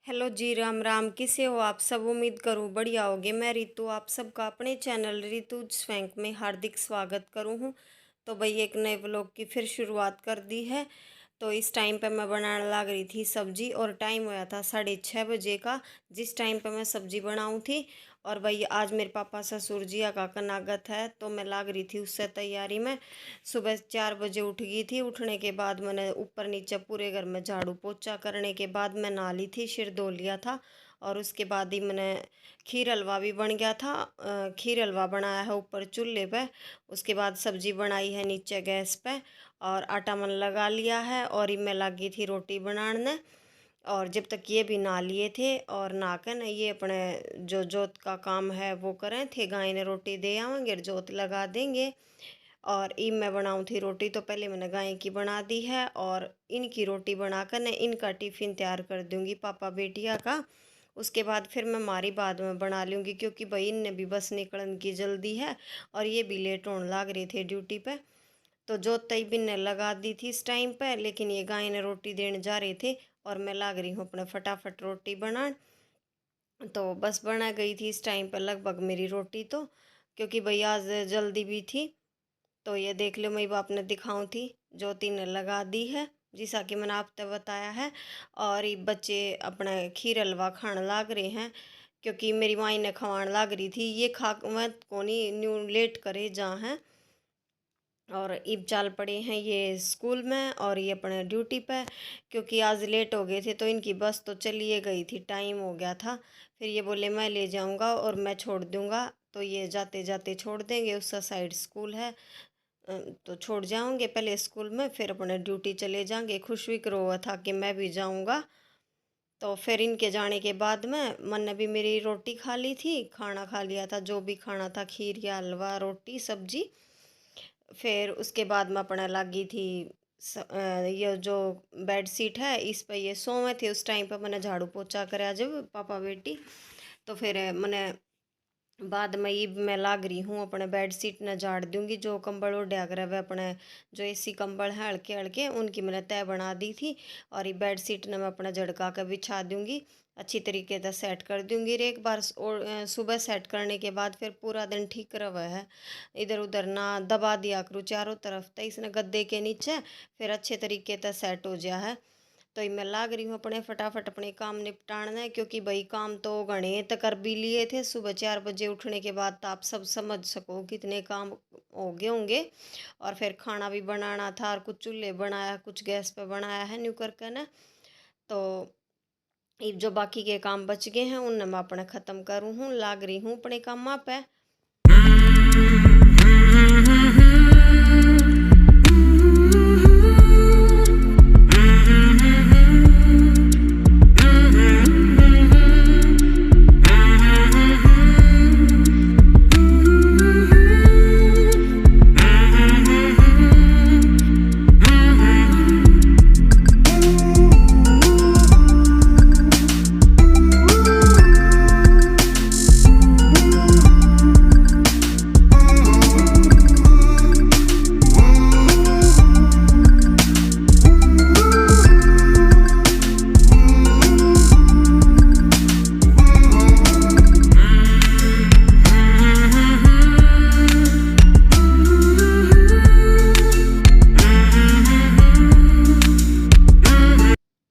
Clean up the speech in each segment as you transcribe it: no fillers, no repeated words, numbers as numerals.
Hello जी, राम राम। किसे हो आप सब? उम्मीद करूँ बढ़िया होगे। मैं रितु आप सबका अपने चैनल रितु स्वैंक में हार्दिक स्वागत करूँ हूँ। तो भाई एक नए व्लॉग की फिर शुरुआत कर दी है। तो इस टाइम पे मैं बनाने लग रही थी सब्जी और टाइम होया था 6:30 बजे का, जिस टाइम पे मैं सब्जी बनाऊँ थी। और भाई आज मेरे पापा ससुर जी का कनागत है, तो मैं लग रही थी उससे तैयारी में। सुबह 4 बजे उठ गई थी। उठने के बाद मैंने ऊपर नीचे पूरे घर में झाड़ू पोछा करने के बाद मैं नहा ली थी, सिर धो लिया था। और उसके बाद ही मैंने खीर हलवा भी बन गया था। खीर हलवा बनाया है ऊपर चूल्हे पे। उसके बाद सब्जी बनाई है नीचे गैस पे और आटा मन लगा लिया है। और ही मैं लगी थी रोटी बनाने। और जब तक ये भी नहा लिए थे और नहा कर ना ये अपने जो जोत का काम है वो करें थे। गाय ने रोटी दे आवेंगे, जोत लगा देंगे। और ई मैं बनाऊँ थी रोटी, तो पहले मैंने गाय की बना दी है और इनकी रोटी बनाकर मैं इनका टिफ़िन तैयार कर दूंगी, पापा बेटिया का। उसके बाद फिर मैं हमारी बाद में बना लूँगी, क्योंकि भाई इनने भी बस निकलने की जल्दी है और ये भी लेट होने लग रहे थे ड्यूटी पे। तो जोत तई भी ने लगा दी थी इस टाइम पे, लेकिन ये गाय ने रोटी देने जा रहे थे और मैं लग रही हूँ अपने फटाफट रोटी बनाने। तो बस बना गई थी इस टाइम पर लगभग मेरी रोटी, तो क्योंकि भाई आज जल्दी भी थी। तो ये देख लो मैं बाप ने दिखाऊं थी, ज्योति ने लगा दी है जैसा कि मैंने आपको बताया है। और ये बच्चे अपना खीर हलवा खाने लाग रहे हैं, क्योंकि मेरी माई ने खवान लाग रही थी। ये खा मैं कोनी न्यू लेट करे जहाँ है। और इब चाल पड़े हैं ये स्कूल में और ये अपने ड्यूटी पे, क्योंकि आज लेट हो गए थे। तो इनकी बस तो चलिए गई थी, टाइम हो गया था। फिर ये बोले मैं ले जाऊंगा और मैं छोड़ दूंगा। तो ये जाते जाते छोड़ देंगे, उस साइड स्कूल है। तो छोड़ जाऊंगे पहले स्कूल में, फिर अपने ड्यूटी चले जाएंगे। खुश भी करो हुआ था कि मैं भी जाऊंगा। तो फिर इनके जाने के बाद में मन ने भी मेरी रोटी खा ली थी, खाना खा लिया था जो भी खाना था, खीर या हलवा रोटी सब्जी। फिर उसके बाद मैं अपना लगी थी ये जो बेड शीट है इस पे ये सोए थे। उस टाइम पे मैंने झाड़ू पोछा कराया जब पापा बेटी। तो फिर मैंने बाद में ये मैं लाग रही हूँ अपने बेड शीट न झाड़ दूंगी। जो कंबल ओढ़ा कर वह अपने जो एसी कंबल हैं हल्के हल्के, उनकी मैंने तय बना दी थी। और ये बेड शीट न मैं अपना झड़का कर बिछा दूंगी, अच्छी तरीके से सेट कर दूंगी। और एक बार सुबह सेट करने के बाद फिर पूरा दिन ठीक रहा है। इधर उधर ना दबा दिया करूँ चारों तरफ, तो इसने गद्दे के नीचे फिर अच्छे तरीके से सेट हो गया है। तो मैं लाग रही हूँ अपने फटाफट अपने काम निपटाना है, क्योंकि भाई काम तो गणे तक कर भी लिए थे। सुबह 4 बजे उठने के बाद तो आप सब समझ सको कितने काम हो गए होंगे। और फिर खाना भी बनाना था और कुछ चूल्हे बनाया कुछ गैस पे बनाया है न्यू करके ना। तो ये जो बाकी के काम बच गए हैं उन मैं अपने ख़त्म करूँ हूँ, लाग रही हूँ अपने काम पे।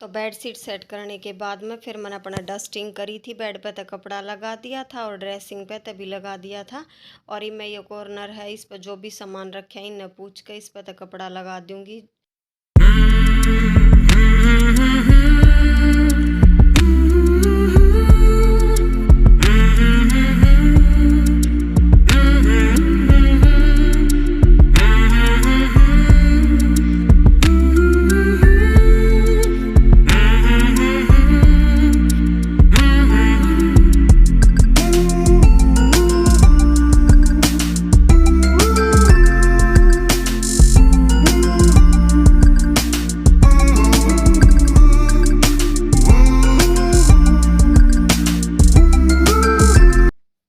तो बेड शीट सेट करने के बाद में फिर मैंने अपना डस्टिंग करी थी। बेड पे तो कपड़ा लगा दिया था और ड्रेसिंग पे तो भी लगा दिया था। और ये मैं ये कॉर्नर है इस पर जो भी सामान रखे हैं इन्हें पूछ के इस पर तो कपड़ा लगा दूंगी।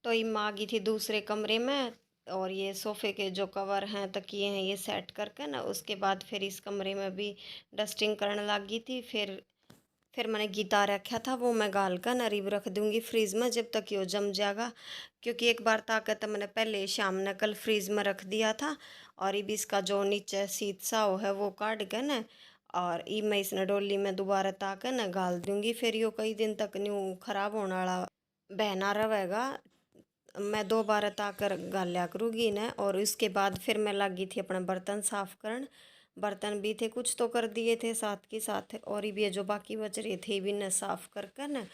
तो ये माँ गई थी दूसरे कमरे में और ये सोफ़े के जो कवर हैं तकिए हैं ये सेट करके ना, उसके बाद फिर इस कमरे में भी डस्टिंग करने लगी थी। फिर मैंने गीता रखा था वो मैं गाल कर नरीब रख दूँगी फ्रीज में जब तक ये जम जाएगा, क्योंकि एक बार ताकत मैंने पहले शाम ने कल फ्रीज में रख दिया था। और ये भी इसका जो नीचे सीत सा हो है वो काट के न, और ये मैं इसने डोली में दोबारा ताकत न गाल दूँगी। फिर यो कई दिन तक न्यू खराब होने वाला बहना रहेगा। मैं 2 बार ताकर गालिया करूँगी न। और उसके बाद फिर मैं लगी थी अपना बर्तन साफ़ करन। बर्तन भी थे कुछ तो कर दिए थे साथ के साथ, और ये जो बाकी बच रहे थे भी न साफ़ कर कर न।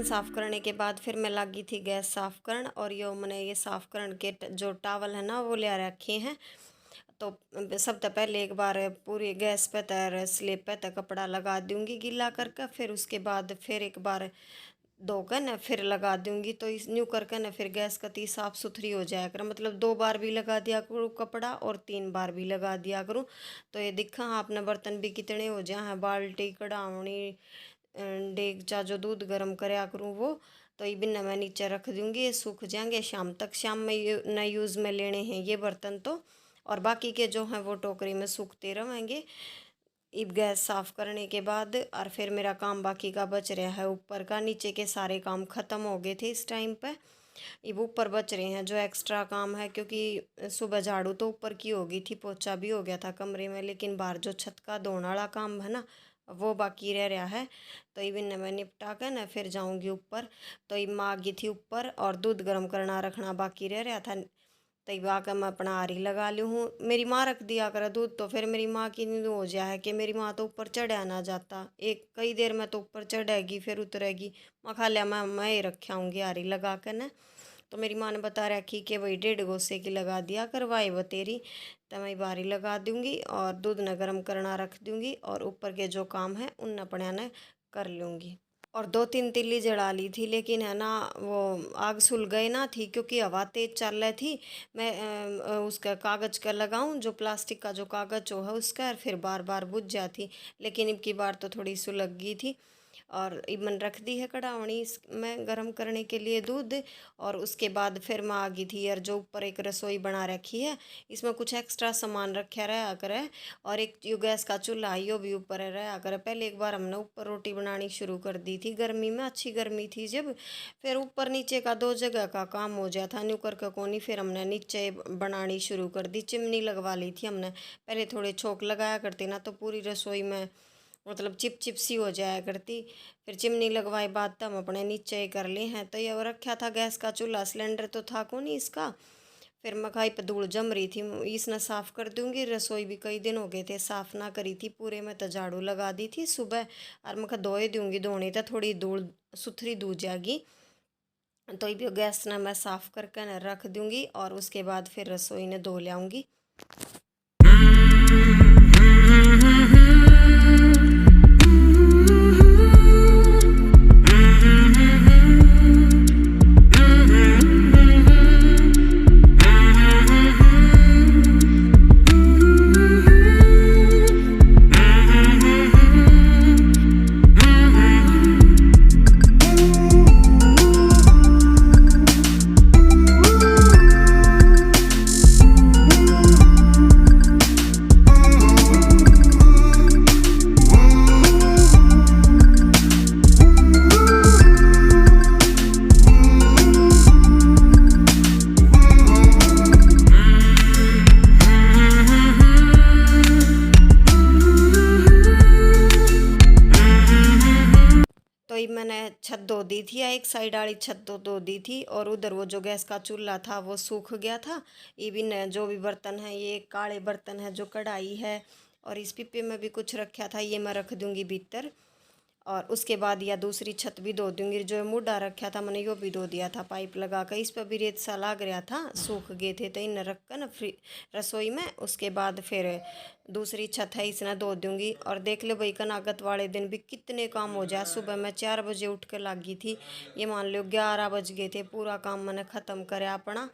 साफ़ करने के बाद फिर मैं लगी थी गैस साफ़ करन। और यो मैंने ये साफ़ करन के जो टावल है ना वो ले रखे हैं। तो सबसे पहले एक बार पूरी गैस पे तर स्लेब पे तक कपड़ा लगा दूंगी गीला करके, फिर उसके बाद फिर एक बार धोकर न फिर लगा दूंगी। तो इस न्यू करके न फिर गैस कती साफ़ सुथरी हो जाया कर, मतलब 2 बार भी लगा दिया करूँ कपड़ा और 3 बार भी लगा दिया करूँ। तो ये दिखा आपने बर्तन भी कितने हो जाए हैं, बाल्टी कढ़ावनी डेगचा जो दूध गर्म करया करूँ वो। तो ये बिना मैं नीचे रख दूँगी, ये सूख जाएंगे शाम तक। शाम में ये नए यूज़ में लेने हैं ये बर्तन तो, और बाकी के जो हैं वो टोकरी में सूखते रहेंगे। अब गैस साफ़ करने के बाद और फिर मेरा काम बाकी का बच रहा है ऊपर का। नीचे के सारे काम ख़त्म हो गए थे इस टाइम पे। अब ऊपर बच रहे हैं जो एक्स्ट्रा काम है, क्योंकि सुबह झाड़ू तो ऊपर की हो गई थी, पोछा भी हो गया था कमरे में, लेकिन बाहर जो छत का धोने वाला काम है ना वो बाकी रह रहा है। तो इवन मैं निपटा कर ना फिर जाऊंगी ऊपर। तो ये माँ गई थी ऊपर और दूध गर्म करना रखना बाकी रह रहा था। तो ये आकर मैं अपना आरी लगा ली हूँ। मेरी माँ रख दिया कर दूध, तो फिर मेरी माँ की नींद हो जाए कि मेरी माँ तो ऊपर चढ़ा ना जाता, एक कई देर में तो ऊपर चढ़ेगी फिर उतरेगी। मैं खा लिया मैं ही रखा हूँगी आरी लगा कर न। तो मेरी माँ ने बता रखी कि वही 1.5 गोसे की लगा दिया करवाए वो तेरी। तो मैं बारी लगा दूंगी और दूध न गर्म करना रख दूंगी, और ऊपर के जो काम है उन अपने ने कर लूँगी। और 2-3 तिल्ली जला ली थी, लेकिन है ना वो आग सुल गई ना थी, क्योंकि हवा तेज चल रही थी। मैं उसका कागज़ का लगाऊं जो प्लास्टिक का जो कागज़ जो है उसका, फिर बार बार बुझ जाती। लेकिन इनकी बार तो थोड़ी सुलग गई थी। और इमन रख दी है कढ़ावनी में गर्म करने के लिए दूध। और उसके बाद फिर मैं आ गई थी यार, जो ऊपर एक रसोई बना रखी है, इसमें कुछ एक्स्ट्रा सामान रखा रहा करे। और एक यो गैस का चूल्हा यो भी ऊपर रहा करे। पहले एक बार हमने ऊपर रोटी बनानी शुरू कर दी थी गर्मी में, अच्छी गर्मी थी जब। फिर ऊपर नीचे का 2 जगह का काम हो जाता था न्यू करके कोनी, फिर हमने नीचे बनानी शुरू कर दी। चिमनी लगवा ली थी हमने, पहले थोड़े छोक लगाया करते ना तो पूरी रसोई में मतलब चिप चिप सी हो जाया करती। फिर चिमनी लगवाए बाद तब हम अपने नीचे कर लिए हैं। तो ये रखा था गैस का चूल्हा, सिलेंडर तो था को नहीं इसका। फिर मकाई पर धूल जम रही थी, इसने साफ़ कर दूंगी। रसोई भी कई दिन हो गए थे साफ़ ना करी थी पूरे में, तो झाड़ू लगा दी थी सुबह। और मैं धोए दूंगी, धोने तो थोड़ी धूल सुथरी धो जाएगी। तो ये गैस ना मैं साफ़ करके न रख दूंगी, और उसके बाद फिर रसोई ने धो लाऊंगी। छत धो दी थी, या एक साइड वाली छत तो धो दी थी, और उधर वो जो गैस का चूल्हा था वो सूख गया था। इवन जो भी बर्तन है, ये काले बर्तन है, जो कढ़ाई है, और इस पिप्पे में भी कुछ रखा था, ये मैं रख दूंगी भीतर। और उसके बाद या दूसरी छत भी धो दूंगी, जो मुड्ढा रखा था मैंने यो भी धो दिया था पाइप लगा कर। इस पर भी रेत सा लग रहा था, सूख गए थे, तो इन्हें रख कर ना रसोई में। उसके बाद फिर दूसरी छत है, इसने धो दूंगी। और देख लो भाई, कनागत वाले दिन भी कितने काम हो जाए। सुबह मैं 4 बजे उठ कर लागी थी, ये मान लो 11 बज गए थे, पूरा काम मैंने ख़त्म कराया अपना।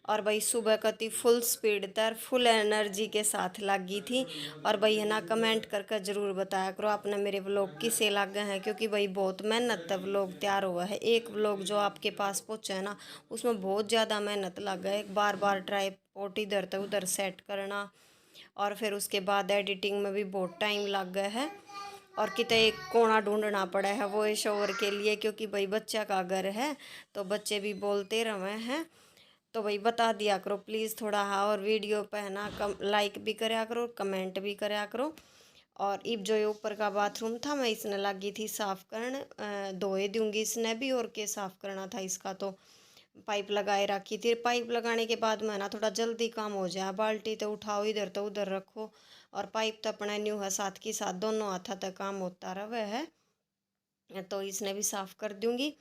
और भाई सुबह कती फुल स्पीड तर फुल एनर्जी के साथ लगी थी। और भाई है ना, कमेंट करके ज़रूर बताया करो आपने मेरे व्लॉग किसे लगे हैं, क्योंकि भाई बहुत मेहनत है व्लॉग तैयार हुआ है। एक व्लॉग जो आपके पास पहुँचा है ना, उसमें बहुत ज़्यादा मेहनत लगा है। बार बार ट्राईपॉड इधर तो उधर सेट करना, और फिर उसके बाद एडिटिंग में भी बहुत टाइम लग गया है। और कितने एक कोना ढूंढना पड़ा है वॉइस ओवर के लिए, क्योंकि भाई बच्चा का घर है, तो बच्चे भी बोलते रहे हैं। तो भाई बता दिया करो प्लीज़ थोड़ा, हाँ। और वीडियो पे है ना लाइक भी कराया करो, कमेंट भी कराया करो। और इब जो ये ऊपर का बाथरूम था, मैं इसने लगी थी साफ़ करने, धोए दूंगी इसने भी, और के साफ़ करना था इसका। तो पाइप लगाए रखी थी, पाइप लगाने के बाद में ना थोड़ा जल्दी काम हो जाए। बाल्टी तो उठाओ, इधर तो उधर रखो, और पाइप तो अपना न्यू है, साथ के साथ दोनों हाथा तक काम होता रहे है। तो इसने भी साफ़ कर दूंगी।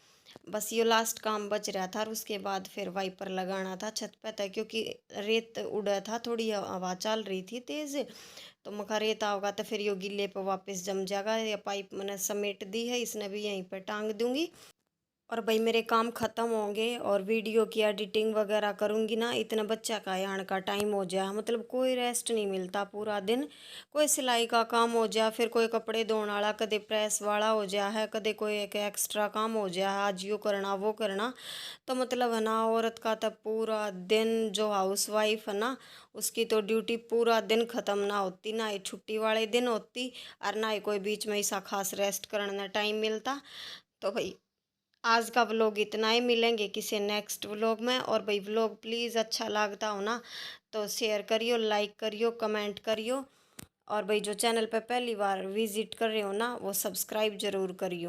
बस ये लास्ट काम बच रहा था, और उसके बाद फिर वाइपर लगाना था छत पे था, क्योंकि रेत उड़ा था, थोड़ी हवा चल रही थी तेज़। तो मखा रेत आओगा तो फिर यो गिले पे वापस जम जाएगा। या पाइप मैंने समेट दी है, इसने भी यहीं पर टांग दूंगी। और भाई मेरे काम ख़त्म होंगे, और वीडियो की एडिटिंग वगैरह करूँगी ना, इतना बच्चा का यहाँ का टाइम हो जाए, मतलब कोई रेस्ट नहीं मिलता पूरा दिन। कोई सिलाई का काम हो जाए, फिर कोई कपड़े धोने वाला, कदे प्रेस वाला हो जाए है, कदे कोई एक एक्स्ट्रा काम हो जाए, आज यो करना वो करना। तो मतलब है ना, औरत का तो पूरा दिन, जो हाउस वाइफ है ना, उसकी तो ड्यूटी पूरा दिन ख़त्म ना होती, ना ही छुट्टी वाले दिन होती, और ना ही कोई बीच में ऐसा खास रेस्ट करने टाइम मिलता। तो भाई आज का व्लॉग इतना ही, मिलेंगे किसी नेक्स्ट व्लॉग में। और भाई व्लॉग प्लीज़ अच्छा लगता हो ना, तो शेयर करियो, लाइक करियो, कमेंट करियो। और भाई जो चैनल पे पहली बार विजिट कर रहे हो ना, वो सब्सक्राइब जरूर करियो।